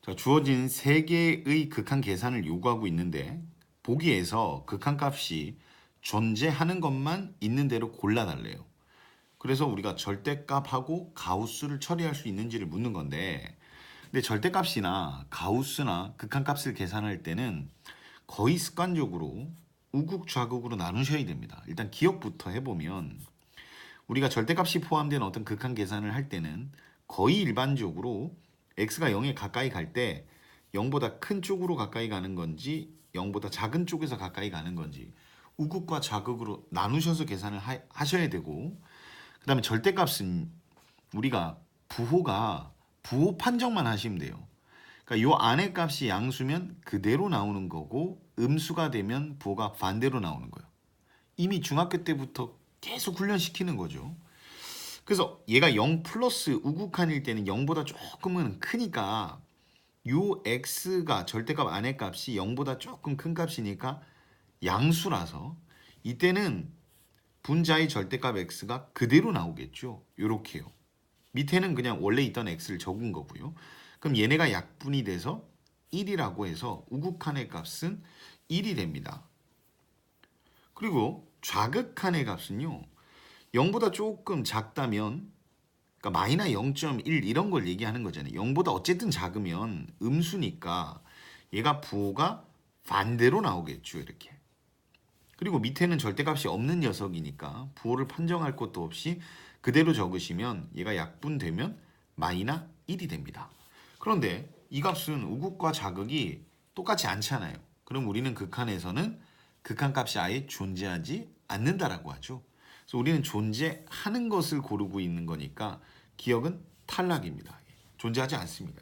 자, 주어진 세 개의 극한 계산을 요구하고 있는데 보기에서 극한값이 존재하는 것만 있는 대로 골라달래요. 그래서 우리가 절대값하고 가우스를 처리할 수 있는지를 묻는 건데, 근데 절대값이나 가우스나 극한값을 계산할 때는 거의 습관적으로 우극 좌극으로 나누셔야 됩니다. 일단 기억부터 해보면 우리가 절대값이 포함된 어떤 극한 계산을 할 때는 거의 일반적으로 x가 0에 가까이 갈 때 0보다 큰 쪽으로 가까이 가는 건지 0보다 작은 쪽에서 가까이 가는 건지 우극과 좌극으로 나누셔서 계산을 하셔야 되고, 그 다음에 절대값은 우리가 부호 판정만 하시면 돼요. 그러니까 요 안의 값이 양수면 그대로 나오는 거고 음수가 되면 부호가 반대로 나오는 거예요. 이미 중학교 때부터 계속 훈련시키는 거죠. 그래서 얘가 0 플러스 우극한일 때는 0보다 조금은 크니까 요 x가 절대값 안의 값이 0보다 조금 큰 값이니까 양수라서 이때는 분자의 절대값 x가 그대로 나오겠죠. 요렇게요. 밑에는 그냥 원래 있던 x를 적은 거고요. 그럼 얘네가 약분이 돼서 1이라고 해서 우극한의 값은 1이 됩니다. 그리고 좌극한의 값은요. 0보다 조금 작다면, 그러니까 마이너스 0.1 이런 걸 얘기하는 거잖아요. 0보다 어쨌든 작으면 음수니까 얘가 부호가 반대로 나오겠죠. 이렇게. 그리고 밑에는 절대값이 없는 녀석이니까 부호를 판정할 것도 없이 그대로 적으시면 얘가 약분되면 마이너스 1이 됩니다. 그런데 이 값은 우극과 좌극이 똑같지 않잖아요. 그럼 우리는 극한에서는 극한값이 아예 존재하지 않는다라고 하죠. 그래서 우리는 존재하는 것을 고르고 있는 거니까 기억은 탈락입니다. 존재하지 않습니다.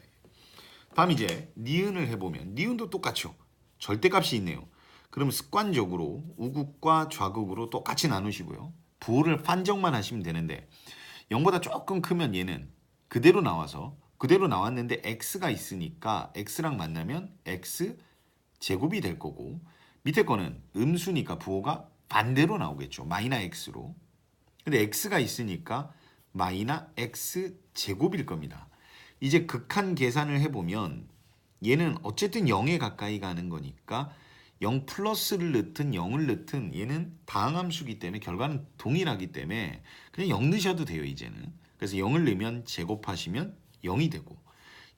다음 이제 니은을 해보면 니은도 똑같죠. 절대값이 있네요. 그럼 습관적으로 우극과 좌극으로 똑같이 나누시고요. 부호를 판정만 하시면 되는데 0보다 조금 크면 얘는 그대로 나와서 그대로 나왔는데 x가 있으니까 x랑 만나면 x 제곱이 될 거고, 밑에 거는 음수니까 부호가 반대로 나오겠죠. 마이너스 x로. 근데 x가 있으니까 마이너스 x 제곱일 겁니다. 이제 극한 계산을 해보면 얘는 어쨌든 0에 가까이 가는 거니까 0 플러스를 넣든 0을 넣든 얘는 다항함수기 때문에 결과는 동일하기 때문에 그냥 0 넣으셔도 돼요. 이제는. 그래서 0을 넣으면 제곱하시면 0이 되고,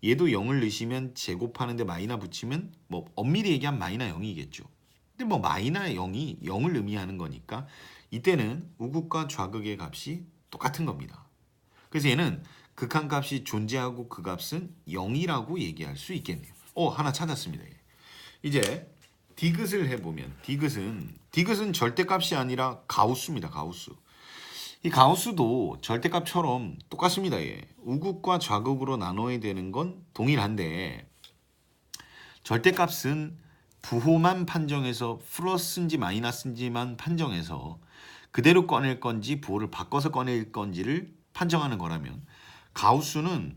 얘도 0을 넣으시면 제곱하는데 마이너스 붙이면 뭐 엄밀히 얘기하면 마이너스 0이겠죠. 근데 뭐 마이너스 0이 0을 의미하는 거니까 이때는 우극과 좌극의 값이 똑같은 겁니다. 그래서 얘는 극한값이 존재하고 그 값은 0이라고 얘기할 수 있겠네요. 하나 찾았습니다. 이제 디귿을 해보면 디귿은 절대값이 아니라 가우스입니다. 가우스. 이 가우스도 절대값처럼 똑같습니다. 우극과 좌극으로 나눠야 되는 건 동일한데 절대값은 부호만 판정해서 플러스인지 마이너스인지만 판정해서 그대로 꺼낼 건지 부호를 바꿔서 꺼낼 건지를 판정하는 거라면, 가우스는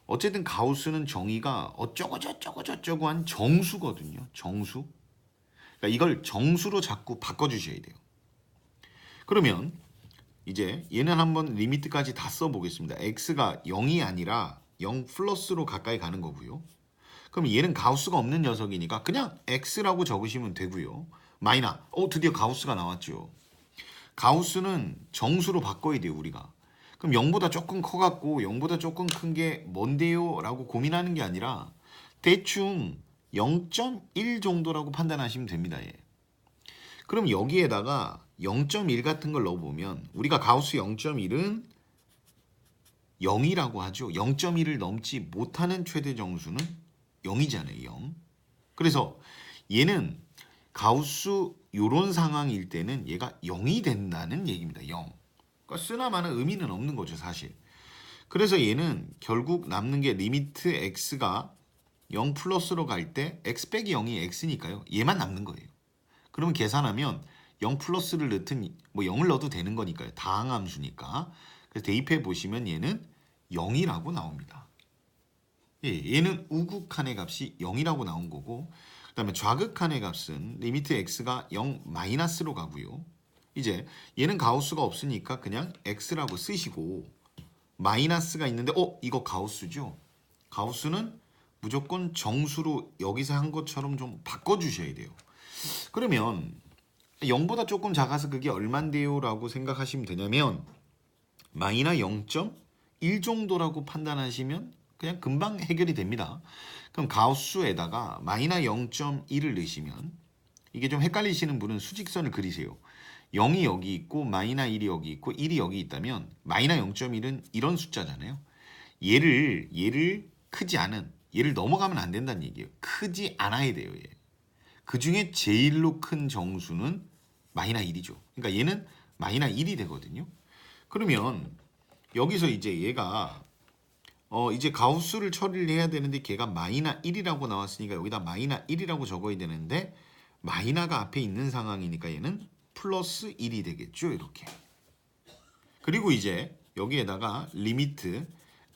어쨌든 가우스는 정의가 어쩌고 저쩌고 저쩌고 한 정수거든요. 정수. 그러니까 이걸 정수로 자꾸 바꿔주셔야 돼요. 그러면 이제 얘는 한번 리미트까지 다 써보겠습니다. x가 0이 아니라 0 플러스로 가까이 가는 거고요. 그럼 얘는 가우스가 없는 녀석이니까 그냥 x라고 적으시면 되고요. 마이너. 드디어 가우스가 나왔죠. 가우스는 정수로 바꿔야 돼요, 우리가. 그럼 0보다 조금 커갖고 0보다 조금 큰 게 뭔데요? 라고 고민하는 게 아니라 대충 0.1 정도라고 판단하시면 됩니다. 얘. 그럼 여기에다가 0.1 같은 걸 넣어보면 우리가 가우스 0.1은 0이라고 하죠. 0.1을 넘지 못하는 최대 정수는 0이잖아요. 0. 그래서 얘는 가우스 요런 상황일 때는 얘가 0이 된다는 얘기입니다. 0. 그러니까 쓰나마나 의미는 없는 거죠, 사실. 그래서 얘는 결국 남는 게 리미트 x가 0 플러스로 갈 때 x 빼기 0이 x니까요. 얘만 남는 거예요. 그러면 계산하면 0 플러스를 넣든 뭐 0을 넣어도 되는 거니까요. 다항함수니까. 그래서 대입해 보시면 얘는 0이라고 나옵니다. 얘는 우극한의 값이 0이라고 나온 거고, 그 다음에 좌극한의 값은 리미트 x가 0 마이너스로 가고요. 이제 얘는 가우스가 없으니까 그냥 x라고 쓰시고, 마이너스가 있는데 이거 가우스죠. 가우스는 무조건 정수로 여기서 한 것처럼 좀 바꿔주셔야 돼요. 그러면 0보다 조금 작아서 그게 얼만데요? 라고 생각하시면 되냐면 마이너 0.1 정도라고 판단하시면 그냥 금방 해결이 됩니다. 그럼 가우스에다가 마이너 0.1을 넣으시면 이게 좀 헷갈리시는 분은 수직선을 그리세요. 0이 여기 있고 마이너 1이 여기 있고 1이 여기 있다면 마이너 0.1은 이런 숫자잖아요. 얘를 크지 않은 얘를 넘어가면 안 된다는 얘기예요. 크지 않아야 돼요. 얘. 그 중에 제일로 큰 정수는 마이너 1이죠. 그러니까 얘는 마이너 1이 되거든요. 그러면 여기서 이제 얘가 이제 가우스를 처리를 해야 되는데 걔가 마이너 1이라고 나왔으니까 여기다 마이너 1이라고 적어야 되는데 마이너가 앞에 있는 상황이니까 얘는 플러스 1이 되겠죠. 이렇게. 그리고 이제 여기에다가 리미트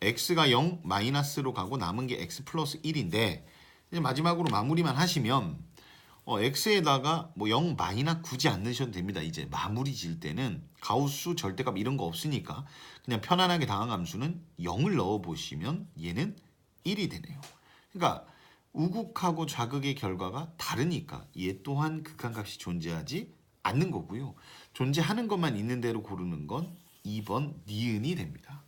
x가 0 마이너스로 가고 남은 게 x 플러스 1인데 이제 마지막으로 마무리만 하시면 x에다가 뭐 0 마이너 굳이 안 넣으셔도 됩니다. 이제 마무리 질 때는 가우스 절대값 이런 거 없으니까 그냥 편안하게 다항함수는 0을 넣어 보시면 얘는 1이 되네요. 그러니까 우극하고 좌극의 결과가 다르니까 얘 또한 극한값이 존재하지 않는 거고요. 존재하는 것만 있는 대로 고르는 건 2번 니은이 됩니다.